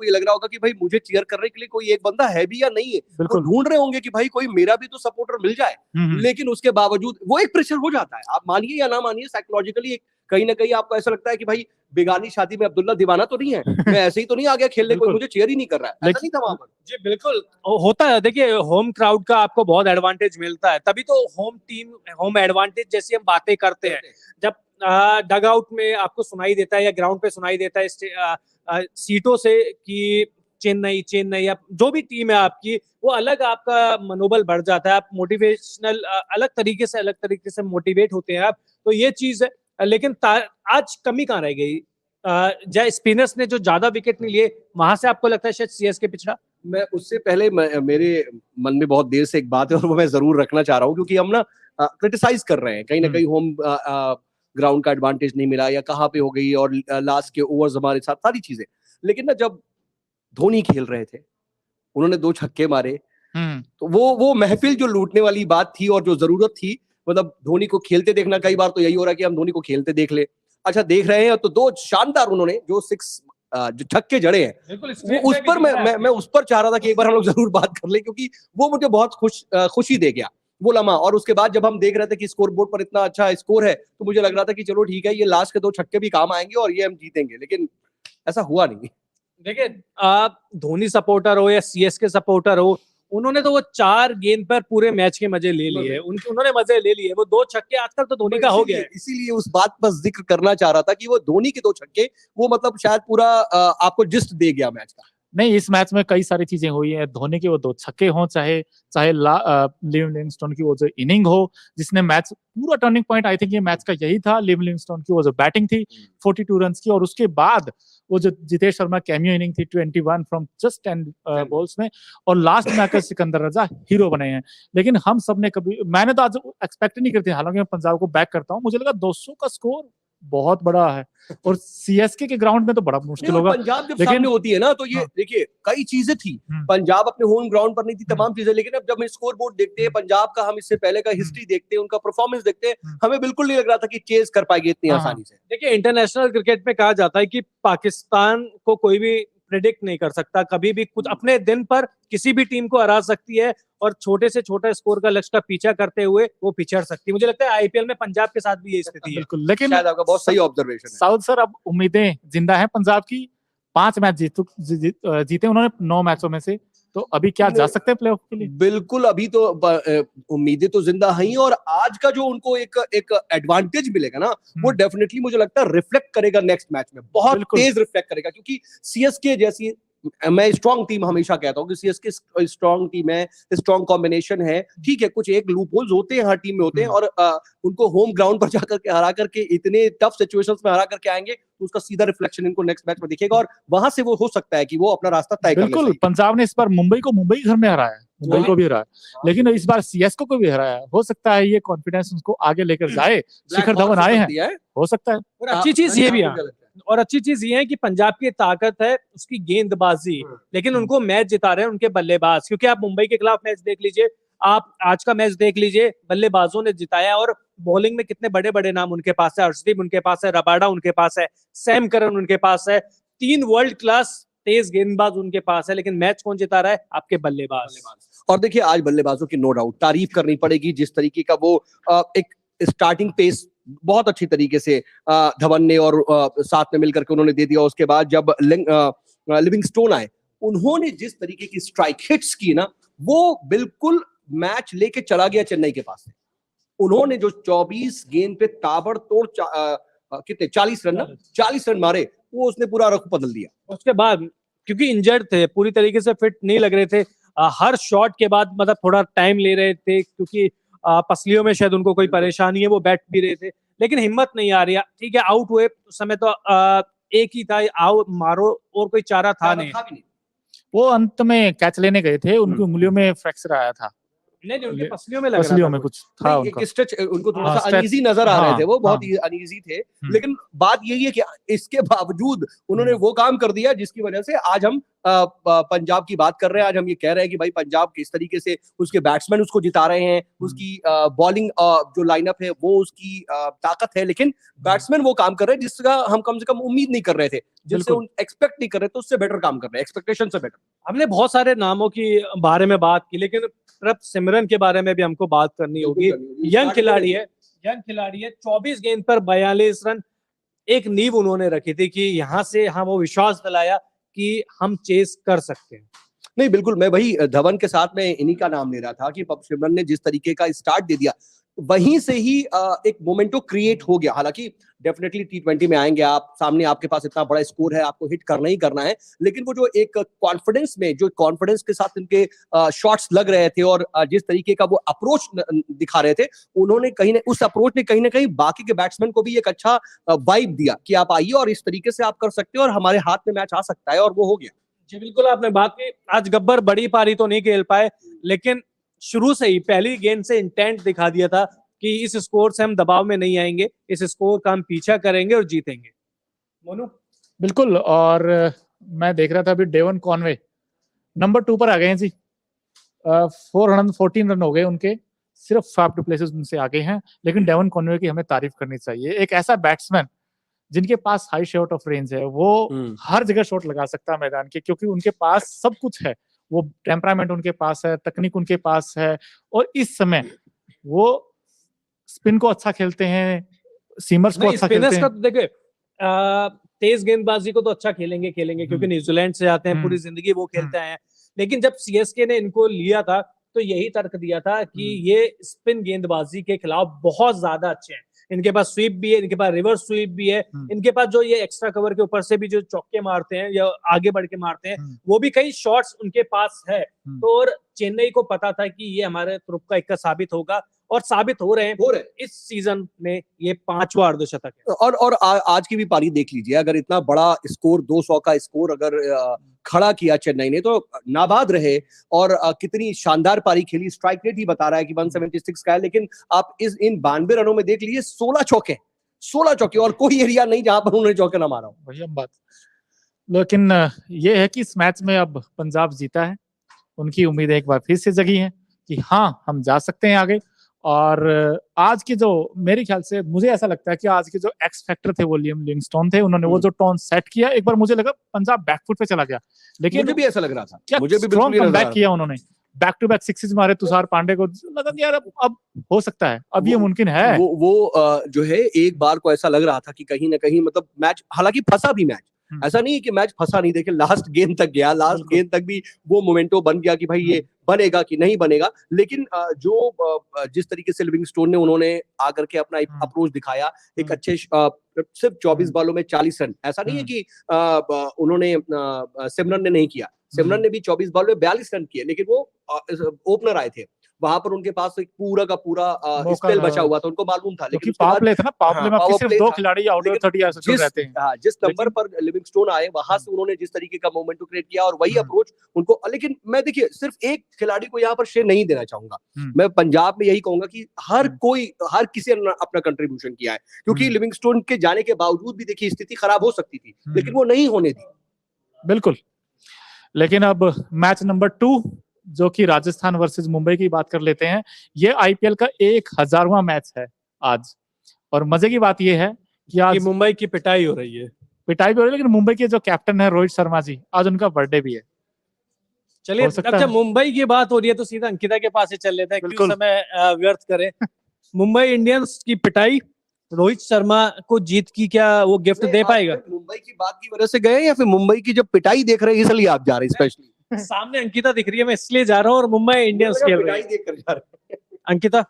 आपको ये लग रहा होगा कि भाई मुझे चीयर करने के लिए कोई एक बंदा है भी या नहीं है, वो बिल्कुल। ढूंढ रहे होंगे कि भाई कोई मेरा भी तो सपोर्टर मिल जाए। लेकिन उसके बावजूद वो एक प्रेशर हो जाता है, आप मानिए या ना मानिए, साइकोलॉजिकली कहीं ना कहीं आपको ऐसा लगता है कि भाई बेगानी शादी में अब्दुल्ला दीवाना तो नहीं है, मैं ऐसे ही तो नहीं आ गया खेलने, कोई बिल्कुल। मुझे चेयर ही नहीं कर रहा है, ऐसा नहीं था वहां पर। जी बिल्कुल होता है। देखिए होम क्राउड का आपको बहुत एडवांटेज मिलता है, तभी तो होम टीम होम एडवांटेज जैसी हम बातें करते हैं। जब डग आउट में आपको सुनाई देता है या ग्राउंड पे सुनाई देता है सीटों से कि चेन्नई चेन्नई या जो भी टीम है आपकी, वो अलग आपका मनोबल बढ़ जाता है, आप मोटिवेशनल अलग तरीके से मोटिवेट होते हैं आप। तो ये चीज है, लेकिन आज कमी कहाँ रह गई? जय स्पिनर्स ने जो ज्यादा विकेट नहीं लिए, वहां से आपको लगता है शायद सीएसके पिछड़ा? मैं उससे पहले मेरे मन में बहुत देर से एक बात है और वो मैं जरूर रखना चाह रहा हूँ, क्योंकि हम ना क्रिटिसाइज कर रहे हैं कहीं ना कहीं होम ग्राउंड का एडवांटेज नहीं मिला या कहाँ पे हो गई, और लास्ट के ओवर्स हमारे साथ सारी चीजें। लेकिन ना जब धोनी खेल रहे थे, उन्होंने 2 छक्के मारे, तो वो महफिल जो लूटने वाली बात थी और जो जरूरत थी, मतलब धोनी को खेलते देखना, कई बार तो यही हो रहा है कि हम धोनी को खेलते देख ले। अच्छा देख रहे हैं तो 2 शानदार उन्होंने जो 6 जो छक्के जड़े हैं, वो उस पर मैं उस पर चाह रहा था कि एक बार हम लोग जरूर बात कर ले, क्योंकि वो मुझे बहुत खुशी दे गया वो लम्हा। और उसके बाद जब हम देख रहे थे कि स्कोर बोर्ड पर इतना अच्छा स्कोर है, तो मुझे लग रहा था कि चलो ठीक है, ये लास्ट के 2 छक्के भी काम आएंगे और ये हम जीतेंगे, लेकिन ऐसा हुआ नहीं। देखिए आप धोनी सपोर्टर हो या सीएसके सपोर्टर हो, उन्होंने तो वो 4 गेंद पर पूरे मैच के मजे ले लिए, उन्होंने मजे ले लिए। वो 2 छक्के आजकल तो धोनी का हो गया है। इसीलिए उस बात पर जिक्र करना चाह रहा था कि वो धोनी के 2 छक्के, वो मतलब शायद पूरा आपको जिस्ट दे गया मैच का। नहीं, इस मैच में कई सारी चीजें हुई हैं। धोनी के वो 2 छक्के हों, चाहे चाहे लिव लिविंगस्टोन की वो जो इनिंग हो, जिसने मैच पूरा टर्निंग पॉइंट, आई थिंक ये मैच का यही था। लिव लिविंगस्टोन की वो जो बैटिंग थी 42 रन्स की, और उसके बाद वो जो जितेश शर्मा कैमियो इनिंग थी 21 फ्रॉम जस्ट 10 बॉल्स में, और लास्ट में आकर सिकंदर रजा हीरो बने हैं। लेकिन हम सब ने कभी, मैंने तो आज एक्सपेक्ट नहीं करती, हालांकि मैं पंजाब को बैक करता हूँ, मुझे लगा 200 का स्कोर बहुत बड़ा है, और सीएसके के ग्राउंड में तो बड़ा मुश्किल होगा। पंजाब जब सामने होती है ना, तो ये देखिए कई चीजें थी, पंजाब अपने होम ग्राउंड पर नहीं थी, तमाम चीजें, लेकिन अब जब हम स्कोर बोर्ड देखते हैं पंजाब का, हम इससे पहले का हिस्ट्री देखते हैं, उनका परफॉर्मेंस देखते हैं, हमें बिल्कुल नहीं लग रहा था कि चेज कर पाएगी इतनी आसानी से। देखिए इंटरनेशनल क्रिकेट में कहा जाता है कि पाकिस्तान को कोई भी प्रेडिक्ट नहीं कर सकता, कभी भी कुछ अपने दिन पर किसी भी टीम को हरा सकती है, और छोटे से छोटा स्कोर का लक्ष्य का पीछा करते हुए वो पिछड़ सकती है। मुझे लगता है आईपीएल में पंजाब के साथ भी ये स्थिति है। बिल्कुल, लेकिन शायद आपका बहुत सही ऑब्जर्वेशन है। साउथ सर, अब उम्मीदें जिंदा है पंजाब की। 5 मैच जीते उन्होंने 9 मैचों में से, तो अभी क्या जा सकते हैं प्लेऑफ के लिए? बिल्कुल, अभी तो उम्मीदें तो जिंदा हैं, और आज का जो उनको एक एडवांटेज मिलेगा ना, वो डेफिनेटली मुझे लगता है रिफ्लेक्ट करेगा नेक्स्ट मैच में, बहुत तेज रिफ्लेक्ट करेगा, क्योंकि सीएसके जैसी, मैं स्ट्रॉन्ग टीम हमेशा कहता हूँ कि सीएसके स्ट्रॉन्ग टीम है, स्ट्रॉन्ग कॉम्बिनेशन है, ठीक है, कुछ एक लूप होल्स होते हैं हर टीम में होते हैं, और उनको होम ग्राउंड पर जाकर के हरा करके, इतने टफ सिचुएशंस में हरा करके आएंगे, तो उसका सीधा रिफ्लेक्शन इनको नेक्स्ट मैच में दिखेगा, और वहां से वो हो सकता है कि वो अपना रास्ता तय कर ले। बिल्कुल, पंजाब ने इस बार मुंबई को मुंबई घर में हराया, मुंबई को भी हराया, लेकिन इस बार सीएसके को भी हराया। हो सकता है ये कॉन्फिडेंस उसको आगे लेकर जाए। शिखर धवन आए हैं, हो सकता है। और अच्छी चीज ये भी है, और अच्छी चीज ये है कि पंजाब की ताकत है उसकी गेंदबाजी, लेकिन उनको मैच जिता रहे हैं उनके बल्लेबाज। क्योंकि आप मुंबई के खिलाफ मैच देख लीजिए, आप आज का मैच देख लीजिए, बल्लेबाजों ने जिताया, और बॉलिंग में कितने बड़े बड़े नाम उनके पास है। अर्शदीप उनके पास है, रबाडा उनके पास है, सैम करन उनके पास है, 3 वर्ल्ड क्लास तेज गेंदबाज उनके पास है, लेकिन मैच कौन जिता रहा है? आपके बल्लेबाज। और देखिए आज बल्लेबाजों की नो डाउट तारीफ करनी पड़ेगी, जिस तरीके का वो एक स्टार्टिंग पेस बहुत अच्छी तरीके से धवन ने और साथ में मिलकर के उन्होंने दे दिया। उसके बाद जब लिविंगस्टोन आए, उन्होंने जिस तरीके की स्ट्राइक हिट्स की ना, वो बिल्कुल मैच लेके चला गया चेन्नई के पास से। उन्होंने जो 24 गेंद पे ताबड़तोड़ कितने 40 रन मारे, वो उसने पूरा रुख बदल दिया। उसके बाद क्योंकि इंजर्ड थे, पूरी तरीके से फिट नहीं लग रहे थे, हर शॉट के बाद मतलब थोड़ा टाइम ले रहे थे, क्योंकि पसलियों में शायद उनको कोई परेशानी है, वो बैठ भी रहे थे, लेकिन हिम्मत नहीं आ रही। ठीक है, आउट हुए उस समय तो एक ही था, आओ मारो, और कोई चारा था नहीं। वो अंत में कैच लेने गए थे, उनकी उंगलियों में फ्रैक्चर आया था, नहीं उनके पसलियों में लग रहा पसलियों था में कुछ। कुछ था नहीं, उनका। एक स्ट्रेच उनको थोड़ा हाँ, सा stretch, अनईजी नजर आ रहे हाँ, थे, वो बहुत हाँ। अनईजी थे। लेकिन बात यही है कि इसके बावजूद उन्होंने वो काम कर दिया जिसकी वजह से आज हम पंजाब की बात कर रहे हैं। आज हम ये कह रहे हैं कि भाई पंजाब किस तरीके से उसके बैट्समैन उसको जिता रहे हैं, उसकी बॉलिंग जो लाइनअप है वो उसकी ताकत है, लेकिन बैट्समैन वो काम कर रहे हैं जिसका हम कम से कम उम्मीद नहीं कर रहे थे, जिससे बिल्कुल। एक्सपेक्ट नहीं कर रहे थे, उससे बेटर काम कर रहे हैं, एक्सपेक्टेशन से बेटर। हमने बहुत सारे नामों की बारे में बात की, लेकिन प्रभ सिमरन के बारे में भी हमको बात करनी होगी। यंग खिलाड़ी है, 24 गेंद पर 42 रन, एक नींव उन्होंने रखी थी कि यहाँ से हम वो विश्वास दिलाया कि हम चेस कर सकते हैं। नहीं बिल्कुल, मैं वही धवन के साथ में इन्हीं का नाम ले रहा था कि पब सिमरन ने जिस तरीके का स्टार्ट दे दिया, वहीं से ही एक मोमेंटो क्रिएट हो गया। हालांकि डेफिनेटली T20 में आएंगे आप, सामने आपके पास इतना बड़ा स्कोर है, आपको हिट करना ही करना है, लेकिन वो जो एक कॉन्फिडेंस के साथ इनके शॉट्स लग रहे थे और जिस तरीके का वो अप्रोच दिखा रहे थे, उन्होंने उस अप्रोच ने कहीं ना कहीं बाकी के बैट्समैन को भी एक अच्छा वाइब दिया कि आप आइए और इस तरीके से आप कर सकते हो और हमारे हाथ में मैच आ सकता है, और वो हो गया। जी बिल्कुल, आपने बात की। आज गब्बर बड़ी पारी तो नहीं खेल पाए, लेकिन शुरू से ही पहली गेंद से इंटेंट दिखा दिया था कि इस स्कोर से हम दबाव में नहीं आएंगे, इस स्कोर का हम पीछा करेंगे और जीतेंगे। मोनू बिल्कुल, और मैं देख रहा था अभी डेवन कॉनवे नंबर 2 पर आ गए हैं जी। 414 रन हो गए उनके, सिर्फ फाफ डू प्लेसेस उनसे आगे हैं, लेकिन डेवन कॉनवे की हमें तारीफ करनी चाहिए। एक ऐसा बैट्समैन जिनके पास हाई शॉट ऑफ रेंज है, वो हर जगह शॉट लगा सकता है मैदान के, क्योंकि उनके पास सब कुछ है। वो टेम्परामेंट उनके पास है, तकनीक उनके पास है, और इस समय वो स्पिन को अच्छा खेलते हैं, सीमर्स को अच्छा खेलते स्पिनर्स का हैं। तो देखिए, तेज गेंदबाजी को तो अच्छा खेलेंगे क्योंकि न्यूजीलैंड से आते हैं, पूरी जिंदगी वो खेलते आए हैं। लेकिन जब सीएसके ने इनको लिया था तो यही तर्क दिया था कि ये स्पिन गेंदबाजी के खिलाफ बहुत ज्यादा अच्छे हैं। इनके पास स्वीप भी है, इनके पास रिवर्स स्वीप भी है, इनके पास जो ये एक्स्ट्रा कवर के ऊपर से भी जो चौके मारते हैं या आगे बढ़ के मारते हैं, वो भी कई शॉट्स उनके पास है। तो और चेन्नई को पता था कि ये हमारे ग्रुप का इक्का साबित होगा, और साबित हो रहे हैं। इस सीजन में ये 5वां अर्धशतक है। और आज की भी पारी देख लीजिए, अगर इतना बड़ा स्कोर 200 का स्कोर अगर खड़ा किया चेन्नई ने, तो नाबाद रहे और कितनी शानदार पारी खेली। स्ट्राइक रेट ही बता रहा है कि 176 का है, लेकिन आप इन 92 रनों में देख लीजिए 16 चौके, और कोई एरिया नहीं जहां पर उन्होंने चौके ना मारा हो। वही हम बात। लेकिन ये है कि इस मैच में अब पंजाब जीता है, उनकी उम्मीदें एक बार फिर से जगी हैं कि हाँ, हम जा सकते हैं आगे। और आज के जो, मेरे ख्याल से मुझे ऐसा लगता है कि आज के जो एक्स फैक्टर थे वो लियम लिविंगस्टोन थे। उन्होंने वो जो टोन सेट किया, एक बार मुझे लगा पंजाब बैकफुट पे चला गया, लेकिन मुझे भी ऐसा लग रहा था, क्या मुझे भी स्ट्रॉन्ग बिल्कुल कमबैक किया उन्होंने। बैक टू बैक सिक्सेस मारे तुषार पांडे को, लगा कि यार अब हो सकता है, अब ये मुमकिन है। वो जो है, एक बार को ऐसा लग रहा था कि कहीं ना कहीं मतलब मैच, हालांकि फंसा भी मैच, ऐसा नहीं है कि मैच फंसा नहीं। देखिए लास्ट गेंद तक गया, लास्ट गेंद तक भी वो मोमेंटो बन गया कि भाई ये बनेगा कि नहीं बनेगा। लेकिन जिस तरीके से लिविंगस्टोन ने उन्होंने आकर के अपना अप्रोच दिखाया, एक अच्छे सिर्फ 24 बॉलों में 40 रन, ऐसा नहीं है कि उन्होंने सिमरन ने नहीं किया। सिमरन ने भी 24 बॉल में 42 रन किए, लेकिन वो ओपनर आए थे, वहां पर उनके पास एक पूरा का पूरा स्पेल बचा हुआ था, उनको मालूम था। लेकिन पावर प्ले था ना, पावर प्ले में आपके सिर्फ 2 खिलाड़ी आउट ऑफ 30 रहते हैं। जिस नंबर पर लिविंगस्टोन आए, वहां से उन्होंने जिस तरीके का मोमेंटो क्रिएट किया और वही अप्रोच उनको। लेकिन मैं देखिए सिर्फ एक खिलाड़ी को यहाँ पर श्रेय नहीं देना चाहूंगा, मैं पंजाब में यही कहूंगा कि हर किसी ने अपना कंट्रीब्यूशन किया है, क्योंकि लिविंगस्टोन के जाने के बावजूद भी देखिए स्थिति खराब हो सकती थी, लेकिन वो नहीं होने दी। बिल्कुल। लेकिन अब मैच नंबर 2, जो कि राजस्थान वर्सेस मुंबई की बात कर लेते हैं। ये आईपीएल का 1000वां मैच है आज, और मजे की बात ये है कि आज मुंबई की पिटाई हो रही है, लेकिन मुंबई के जो कैप्टन है रोहित शर्मा जी, आज उनका बर्थडे भी है। चलिए, अब जब मुंबई की बात हो रही है तो सीधा अंकिता के पास ही चल लेते हैं, क्यों समय व्यर्थ करें। मुंबई इंडियंस की पिटाई, रोहित शर्मा को जीत की क्या वो गिफ्ट दे पाएगा? मुंबई की बात की वजह से गए या फिर मुंबई की जब पिटाई देख रहे हैं इसलिए आप जा रहे हैं स्पेशली? सामने अंकिता दिख रही है, मैं इसलिए जा रहा हूँ, और मुंबई इंडियंस खेल रही है। अंकिता,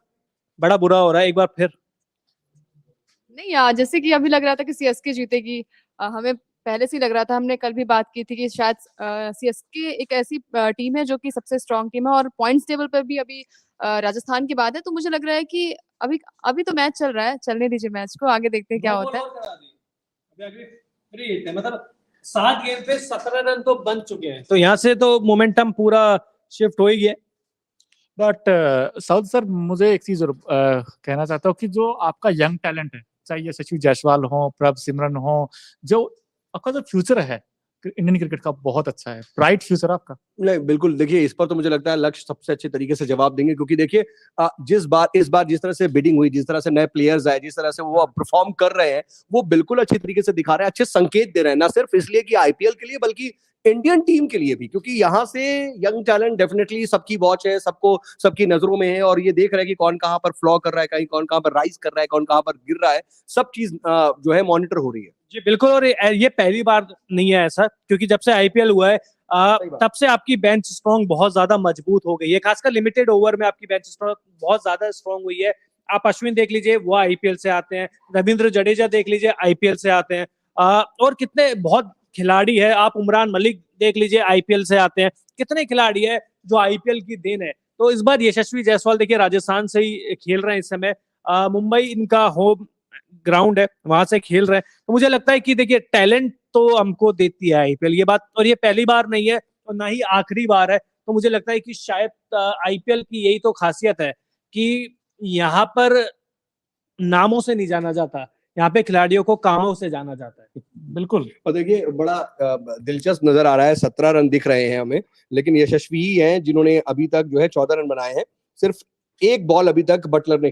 बड़ा बुरा हो रहा है एक बार फिर। नहीं यार, जैसे कि अभी लग रहा था कि सीएसके जीतेगी, हमें पहले से ही लग रहा था, हमने कल भी बात की थी कि शायद सीएसके एक ऐसी टीम है जो कि सबसे स्ट्रांग टीम है, और पॉइंट्स टेबल पर भी अभी राजस्थान के बाद है। तो मुझे लग रहा है कि अभी तो मैच चल रहा है, चलने दीजिए मैच को, आगे देखते हैं क्या होता है। मतलब 7 गेंद पे 17 रन तो बन चुके हैं, तो यहाँ से तो मोमेंटम पूरा शिफ्ट हो ही गया। बट साउथ सर, मुझे एक चीज कहना चाहता हूँ कि जो आपका यंग टैलेंट है, चाहे यशस्वी जायसवाल हो, प्रभ सिमरन हो, जो आपका जो फ्यूचर है इंडियन क्रिकेट का बहुत अच्छा है, ब्राइट फ्यूचर आपका। नहीं, बिल्कुल, देखिए इस पर तो मुझे लगता है लक्ष्य सबसे अच्छे तरीके से जवाब देंगे, क्योंकि देखिए इस बार जिस तरह से बिडिंग हुई, जिस तरह से नए प्लेयर्स आए, जिस तरह से वो परफॉर्म कर रहे हैं, वो बिल्कुल अच्छे तरीके से दिखा रहे हैं, अच्छे संकेत दे रहे हैं, ना सिर्फ इसलिए कि आईपीएल के लिए बल्कि इंडियन टीम के लिए भी, क्योंकि यहाँ से यंग टैलेंट डेफिनेटली सबकी वॉच है, सबको सबकी नजरों में है, और ये देख रहे हैं कि कौन कहाँ पर फ्लॉ कर रहा है, कहीं कौन कहाँ पर राइज कर रहा है, कौन कहाँ पर गिर रहा है, सब चीज जो है मॉनिटर हो रही है। जी बिल्कुल, और ये पहली बार नहीं है ऐसा, क्योंकि जब से आईपीएल हुआ है तब से आपकी बेंच स्ट्रॉन्ग बहुत ज्यादा मजबूत हो गई है, खासकर लिमिटेड ओवर में आपकी बेंच स्ट्रॉन्ग बहुत ज्यादा स्ट्रॉन्ग हुई है। आप अश्विन देख लीजिए, वो आईपीएल से आते हैं, रविंद्र जडेजा देख लीजिए आईपीएल से आते हैं, और कितने बहुत खिलाड़ी है, आप उमरान मलिक देख लीजिए आईपीएल से आते हैं, कितने खिलाड़ी है जो आईपीएल की देन है। तो इस बार यशस्वी जायसवाल देखिए राजस्थान से ही खेल रहे हैं इस समय, मुंबई इनका होम ग्राउंड है, वहां से खेल रहे हैं, तो मुझे लगता है कि देखिए टैलेंट तो हमको देती है आईपीएल, ये बात, और ये पहली बार नहीं है और ना ही आखिरी बार है। तो मुझे लगता है कि शायद आईपीएल की यही तो खासियत है कि यहाँ पर नामों से नहीं जाना जाता, यहाँ पे खिलाड़ियों को कामों से जाना जाता है। बिल्कुल। और देखिए बड़ा दिलचस्प नजर आ रहा है, 17 रन दिख रहे हैं हमें, लेकिन यशस्वी ही हैं जिन्होंने अभी तक जो है 14 रन बनाए हैं। सिर्फ एक बॉल अभी तक बटलर ने